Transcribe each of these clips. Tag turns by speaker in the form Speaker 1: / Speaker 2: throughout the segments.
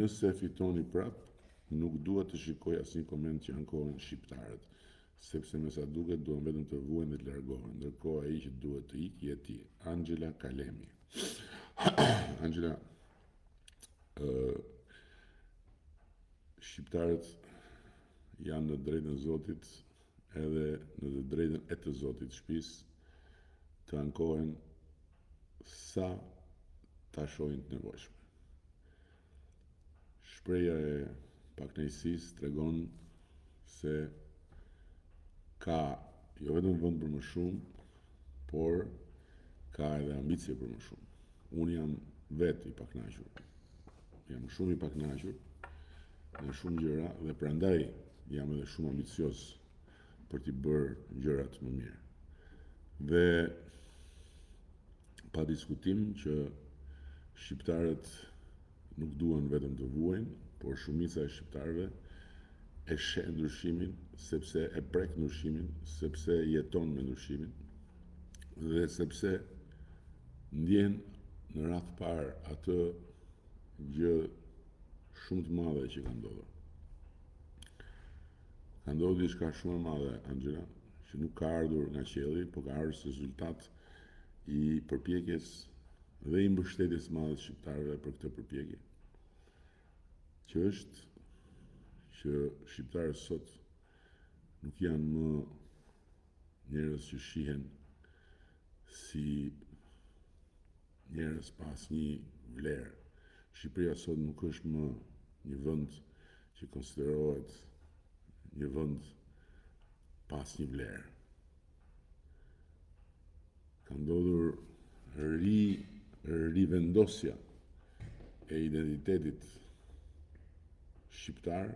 Speaker 1: Nëse fitoni prap, nuk dua të shikoj asnjë koment që ankohen shqiptarët, sepse me sa duket duan vetëm të vuajnë dhe të largohen, ndërkohë ai që duhet të ikë je ti. Angela Kalemi. Angela, shqiptarët janë në drejtën e Zotit, edhe në të drejtën e të Zotit shtëpisë, të ankohen sa ta shohin të nevojshme. Shpreha e pakënaqësisë tregon se ka jo vetëm vend për më shumë, por ka edhe ambicie për më shumë. Unë jam vetë i pakënaqur. Jam shumë i pakënaqur në shumë gjëra dhe prandaj jam edhe shumë ambicioz për t'i bërë gjërat më mirë. Dhe pa diskutim që shqiptarët nuk duan vetëm të vuajnë, por shumica e shqiptarëve e sheh ndryshimin, sepse e prek ndryshimin, sepse jeton me ndryshimin dhe sepse ndjen në radh të parë atë gjë shumë të madhe që ka ndodhur. Ka ndodhur diçka shumë e madhe, Angela, që nuk ka ardhur nga qielli, por ka ardhur si rezultat i përpjekjes dhe i mbështetjes së madhe të shqiptarëve për këtë përpjekje, që është që shqiptarët sot nuk janë më njerëz që shihen si njerëz pa asnjë vlerë. Shqipëria sot nuk është më një vend që konsiderohet një vend pa asnjë vlerë. Ka ndodhur rivendosja e identitetit shqiptar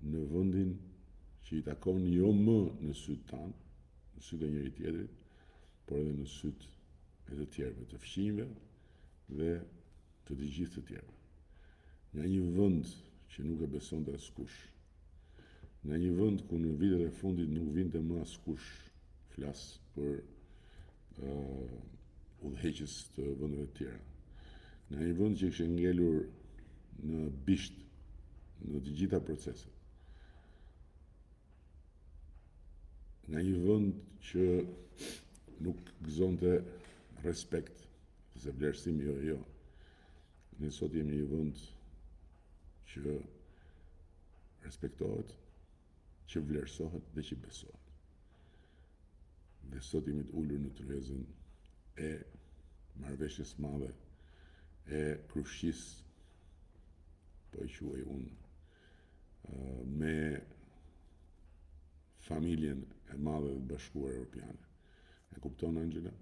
Speaker 1: në vendin që i takon jo më në sytë tanë, në sytë e njëri tjetrit, por edhe në sytë e të tjerëve, të fqinjve dhe të gjithë të tjerëve. Nga një vend që nuk e besonte askush, nga një vend ku në vitet e fundit nuk vinte më askush, flas për udhëheqës të vendeve të tjera. Në një vend që kishte ngelur në bisht në të gjitha proceset. Nga një vend që nuk gëzonte respekt, se vlerësimi jo. Ne sot jemi një vend që respektohet, që vlerësohet dhe që besohet. Dhe sot jemi të ulur në tryezën e marrëveshjes madhe, e krushqisë, po e quaj unë, me familjen e madhe të Bashkuar Evropiane. E kupton, Angela?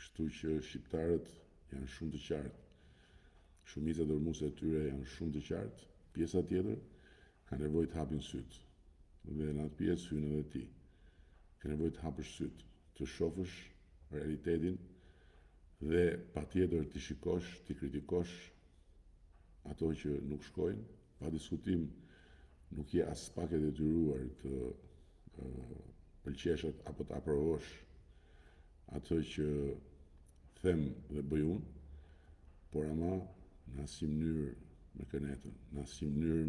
Speaker 1: Kështu që shqiptarët janë shumë të qartë. Shumica dërmuese e tyre janë shumë të qartë. Pjesa tjetër ka nevojë të hapin syt. Dhe në atë pjesë hyn edhe ti. Ka nevojë të hapësh syt, të shohësh realitetin dhe patjetër të shikosh, të kritikosh ato që nuk shkojnë, pa diskutim nuk je as pak e detyruar të pëlqeshat apo të aprovosh atë që them dhe bëj unë, por ama në asnjë mënyrë me kënetën, në asnjë mënyrë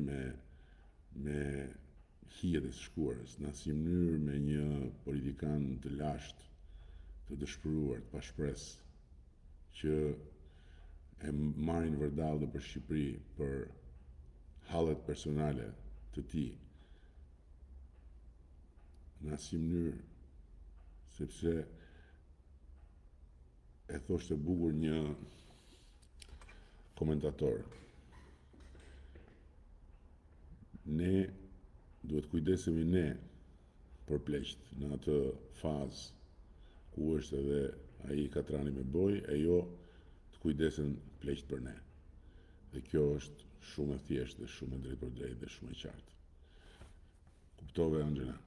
Speaker 1: me hijet e shkuarës, në asnjë mënyrë me një politikan të lashtë, të dëshpëruar, të pashpresë, që e marrin vërdallë për Shqipëri, për hallet personale të tij. Në asnjë mënyrë, sepse e thoshte bukur një komentator. Ne duhet kujdesemi ne për pleqt në atë fazë ku është edhe ai katrani me boj, e jo të kujdesen pleqt për ne. Dhe kjo është shumë e thjeshtë dhe shumë e drejtë për drejtë dhe shumë e qartë. Kuptove, Angela?